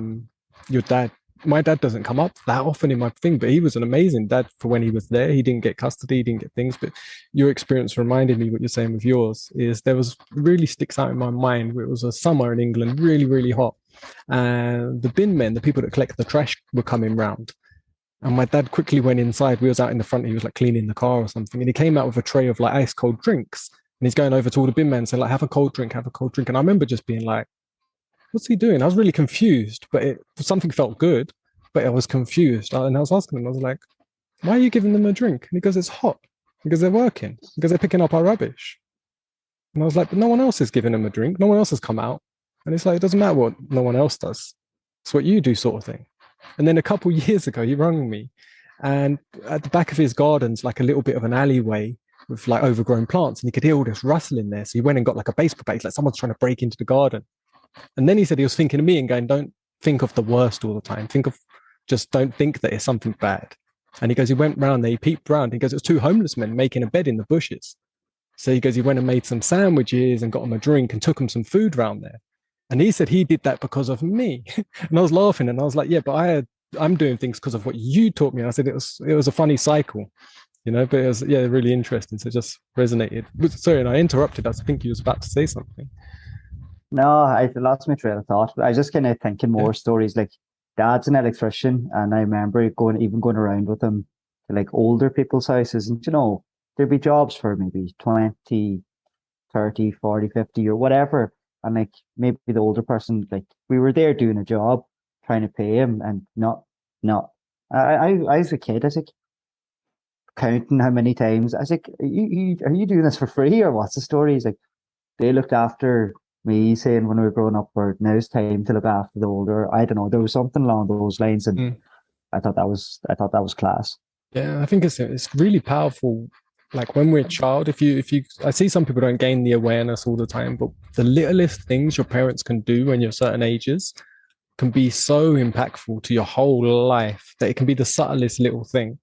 your dad, my dad doesn't come up that often in my thing, but he was an amazing dad for when he was there. He didn't get custody, he didn't get things, but your experience reminded me what you're saying with yours is there was really sticks out in my mind where it was a summer in England, really, really hot. And the bin men, the people that collect the trash were coming round. And my dad quickly went inside. We was out in the front. He was like cleaning the car or something. And he came out with a tray of like ice cold drinks. And he's going over to all the bin men saying like, have a cold drink, have a cold drink. And I remember just being like, what's he doing? I was really confused, but something felt good, but I was confused. And I was asking him, I was like, why are you giving them a drink? And he goes, it's hot because they're working, because they're picking up our rubbish. And I was like, but no one else is giving them a drink. No one else has come out. And it's like, it doesn't matter what no one else does. It's what you do sort of thing. And then a couple of years ago, he rang me, and at the back of his garden's like a little bit of an alleyway, with like overgrown plants, and he could hear all this rustling there. So he went and got like a baseball bat. He's like, someone's trying to break into the garden. And then he said he was thinking of me and going, don't think of the worst all the time. Just don't think that it's something bad. And he goes, he went round there, he peeped round. He goes, it was two homeless men making a bed in the bushes. So he goes, he went and made some sandwiches and got them a drink and took them some food round there. And he said he did that because of me. And I was laughing and I was like, yeah, but I'm doing things because of what you taught me. And I said it was a funny cycle, but it was, yeah, really interesting. So it just resonated. Sorry, and I interrupted. I think you was about to say something. No, I lost my trail of thought. I was just kind of thinking more stories. Like, Dad's an electrician, and I remember going around with him to like older people's houses, and there'd be jobs for maybe 20, 30, 40, 50 or whatever. And like maybe the older person, like we were there doing a job, trying to pay him, and not. I was a kid. I was like counting how many times. I was like, are you doing this for free or what's the story? He's like, they looked after me, saying when we were growing up, or now it's time to look after the older. I don't know. There was something along those lines, and I thought that was class. Yeah, I think it's really powerful. Like when we're a child, I see some people don't gain the awareness all the time, but the littlest things your parents can do when you're certain ages can be so impactful to your whole life that it can be the subtlest little thing,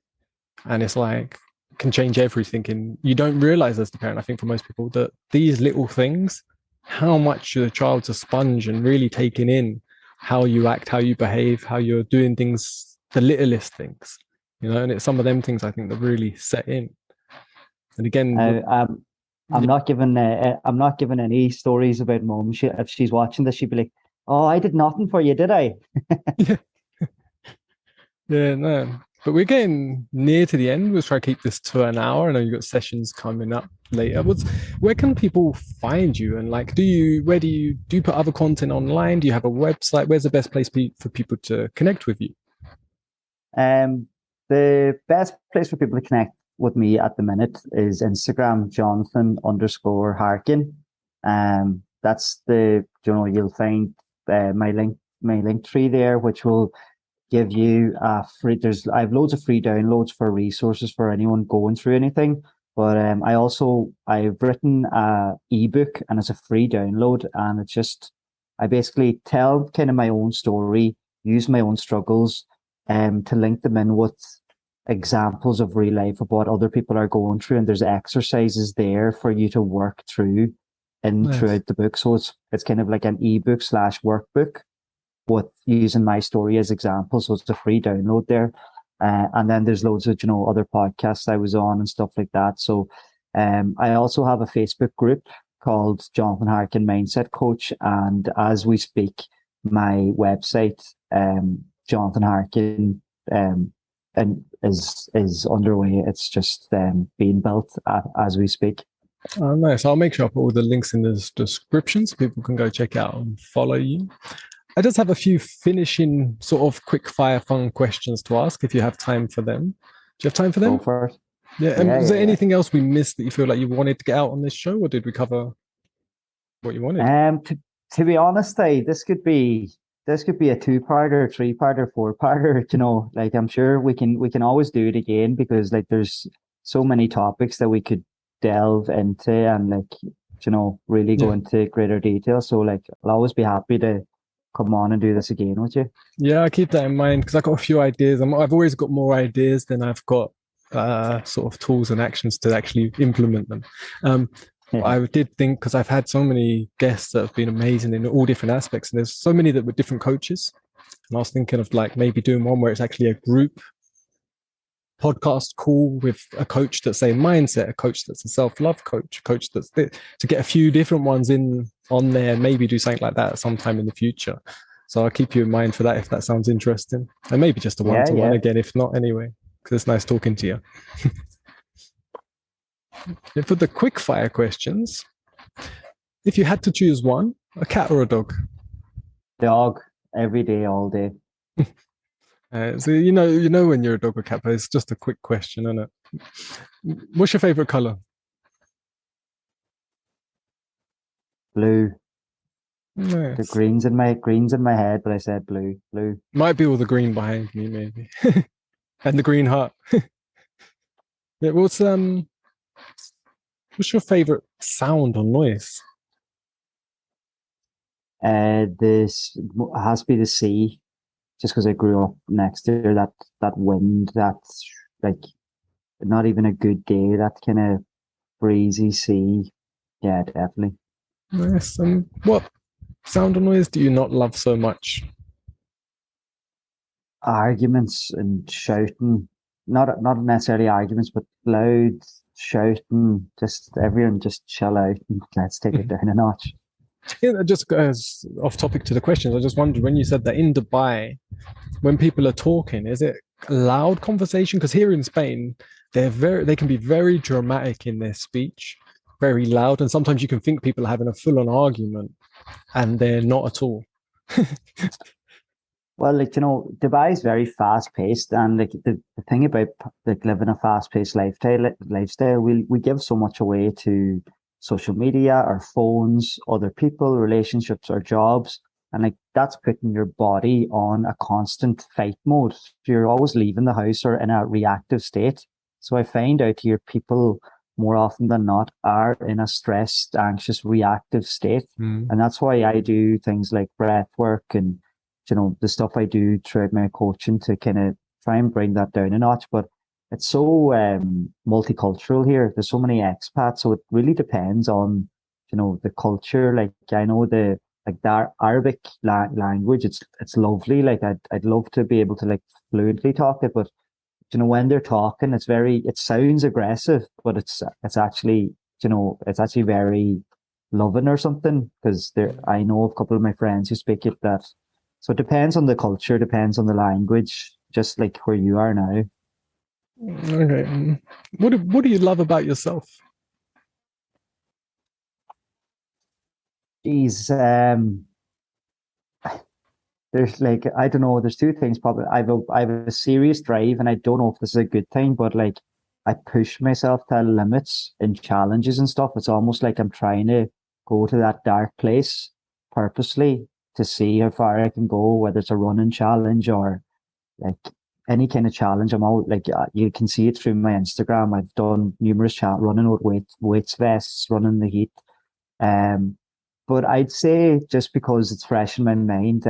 and it's like can change everything. And you don't realize as the parent, I think for most people, that these little things, how much the child's a sponge and really taking in how you act, how you behave, how you're doing things, the littlest things, and it's some of them things I think that really set in. And again, I'm not giving any stories about mom. If she's watching this, she'd be like, "Oh, I did nothing for you, did I?" Yeah, no. But we're getting near to the end. We'll try to keep this to an hour. I know you've got sessions coming up later. Where can people find you? And like, do you put other content online? Do you have a website? Where's the best place for people to connect with you? The best place for people to connect with me at the minute is Instagram, Jonathan_Harkin. That's you'll find my link tree there, which will give you I have loads of free downloads for resources for anyone going through anything. But I've written a ebook, and it's a free download, and it's just I basically tell kind of my own story, use my own struggles, to link them in with examples of real life of what other people are going through, and there's exercises there for you to work through throughout the book. So it's kind of like an ebook / workbook with using my story as examples. So it's a free download there. And then there's loads of other podcasts I was on and stuff like that. So I also have a Facebook group called Jonathan Harkin Mindset Coach, and as we speak, my website Jonathan Harkin and is underway. It's just being built as we speak. Oh, nice. I'll make sure I put all the links in the description so people can go check out and follow you. I just have a few finishing sort of quick fire fun questions to ask if you have time for them. Do you have time for them? Go for it. Yeah. Is there anything else we missed that you feel like you wanted to get out on this show, or did we cover what you wanted? To be honest, this could be a 2-parter, 3-parter, 4-parter. Like I'm sure we can always do it again, because like there's so many topics that we could delve into and really go into greater detail. So like I'll always be happy to come on and do this again with you. Yeah, I keep that in mind, because I've got a few ideas. I've always got more ideas than I've got sort of tools and actions to actually implement them. I did think, because I've had so many guests that have been amazing in all different aspects, and there's so many that were different coaches. And I was thinking of like maybe doing one where it's actually a group podcast call with a coach that's a mindset, a coach that's a self-love coach, a coach that's to get a few different ones on there, maybe do something like that sometime in the future. So I'll keep you in mind for that if that sounds interesting. And maybe just a one-to-one again, if not anyway, because it's nice talking to you. And for the quick fire questions, if you had to choose one, a cat or a dog? Dog, every day, all day. So you know when you're a dog or cat, but it's just a quick question, isn't it? What's your favorite color? Blue. Nice. The green's in my head, but I said blue. Might be all the green behind me, maybe. And the green heart. Yeah, what's What's your favorite sound or noise? This has to be the sea, just because I grew up next to that wind, that's like not even a good day, that kind of breezy sea. Yeah, definitely. Nice. And what sound or noise do you not love so much? Arguments and shouting, not necessarily arguments, but loud shouting. Just everyone just chill out and let's take it down a notch. Yeah, just as off topic to the questions, I just wondered when you said that in Dubai, when people are talking, is it a loud conversation? Because here in Spain, they can be very dramatic in their speech, very loud, and sometimes you can think people are having a full-on argument, and they're not at all. Well, like, Dubai is very fast paced, and like the thing about like living a fast paced lifestyle, we give so much away to social media, our phones, other people, relationships, our jobs, and like that's putting your body on a constant fight mode. So you're always leaving the house or in a reactive state. So I find out here people more often than not are in a stressed, anxious, reactive state, Mm. and that's why I do things like breath work and the stuff I do throughout my coaching to kind of try and bring that down a notch. But it's so multicultural here. There's so many expats, so it really depends on the culture. Like I know the Arabic language. It's lovely. Like I'd love to be able to like fluently talk it, but when they're talking, it sounds aggressive, but it's actually it's actually very loving or something, because there I know a couple of my friends who speak it, that so it depends on the culture, depends on the language, just like where you are now. Okay. What do you love about yourself? Geez, there's like I don't know. There's two things probably. I have a serious drive, and I don't know if this is a good thing, but like I push myself to limits and challenges and stuff. It's almost like I'm trying to go to that dark place purposely to see how far I can go, whether it's a running challenge or like any kind of challenge. I'm out like you can see it through my Instagram. I've done numerous running with weights vests, running the heat. Um, but I'd say just because it's fresh in my mind,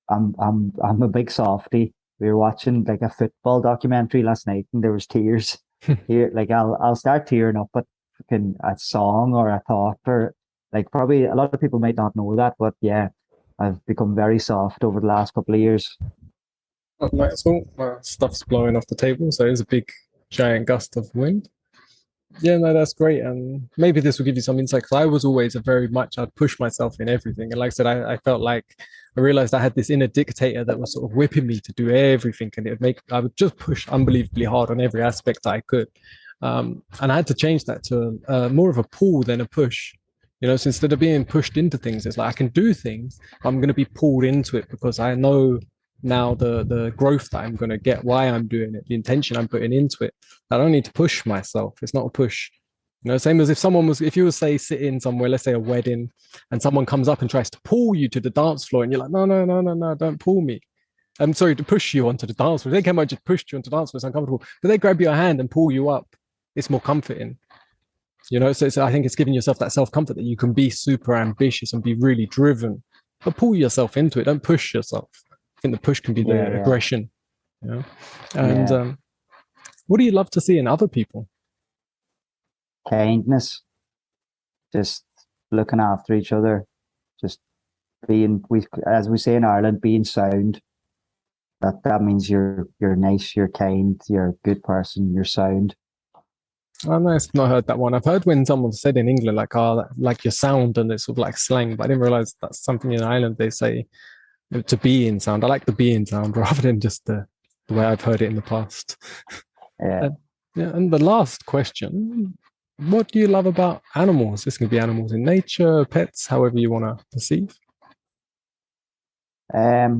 I'm a big softie. We were watching like a football documentary last night, and there was tears here. Like I'll start tearing up at fucking a song or a thought, or like probably a lot of people might not know that, but yeah, I've become very soft over the last couple of years. Oh, nice. Well, stuff's blowing off the table, so it's a big, giant gust of wind. Yeah, no, that's great. And maybe this will give you some insight because I was always a very much, I'd push myself in everything. And like I said, I felt like I realized I had this inner dictator that was sort of whipping me to do everything. And I would just push unbelievably hard on every aspect I could. And I had to change that to more of a pull than a push. So instead of being pushed into things, it's like I can do things. I'm going to be pulled into it because I know now the growth that I'm going to get, why I'm doing it, the intention I'm putting into it. I don't need to push myself. It's not a push. Same as if you were, say, sitting somewhere, let's say a wedding, and someone comes up and tries to pull you to the dance floor, and you're like, no, no, no, no, no, don't pull me. I'm sorry, to push you onto the dance floor. They came out just pushed you onto the dance floor. It's uncomfortable. But they grab your hand and pull you up. It's more comforting. So I think it's giving yourself that self comfort that you can be super ambitious and be really driven, but pull yourself into it. Don't push yourself. I think the push can be Yeah, the yeah, aggression. And yeah. what do you love to see in other people? Kindness, just looking after each other, just as we say in Ireland, being sound. That means you're nice, you're kind, you're a good person, you're sound. Oh, no, I've not heard that one. I've heard when someone said in England, like, oh, like your sound, and it's sort of like slang, but I didn't realize that's something in Ireland they say to be in sound. I like the be in sound rather than just the way I've heard it in the past. Yeah. Uh, yeah, and the last question, what do you love about animals? This can be animals in nature, pets, however you want to perceive.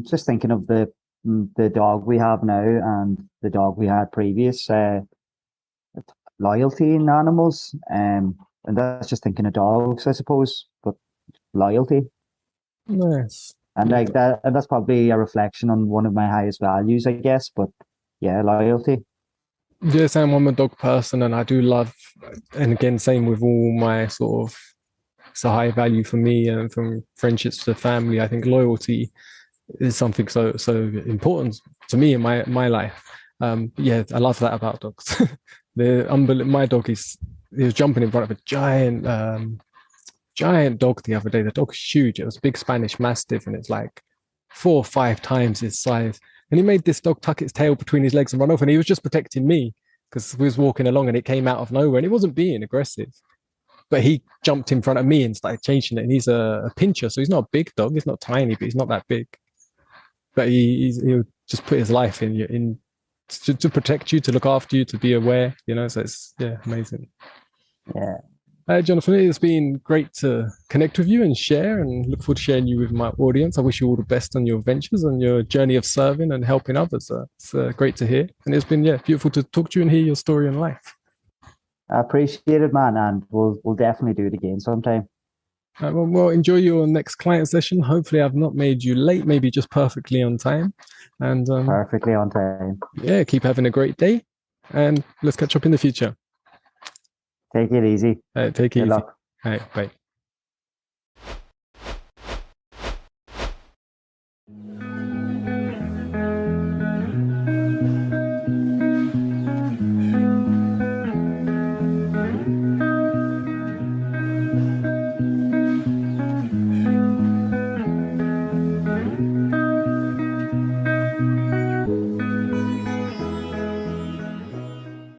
Just thinking of the dog we have now and the dog we had previous. Loyalty in animals. And that's just thinking of dogs, I suppose. But loyalty. Nice. And Yeah. like that, and that's probably a reflection on one of my highest values, I guess. But yeah, loyalty. Yes, I'm a dog person, and I do love, and again, same with all my sort of, it's a high value for me, and from friendships to family. I think loyalty is something so important to me in my life. Yeah, I love that about dogs. My dog he was jumping in front of a giant dog the other day. The dog's huge. It was a big Spanish Mastiff, and it's like 4 or 5 times his size. And he made this dog tuck its tail between his legs and run off. And he was just protecting me because we was walking along, and it came out of nowhere. And he wasn't being aggressive, but he jumped in front of me and started chasing it. And he's a pincher, so he's not a big dog. He's not tiny, but he's not that big. But he'll just put his life in to protect you, to look after you, to be aware. So it's amazing. Yeah. Jonathan, it's been great to connect with you and share, and look forward to sharing you with my audience. I wish you all the best on your ventures and your journey of serving and helping others. It's great to hear, and it's been beautiful to talk to you and hear your story in life. I appreciate it, man, and we'll definitely do it again sometime. Well, enjoy your next client session. Hopefully, I've not made you late. Maybe just perfectly on time, and perfectly on time. Yeah, keep having a great day, and let's catch up in the future. Take it easy. Take it easy. Good luck. All right, bye.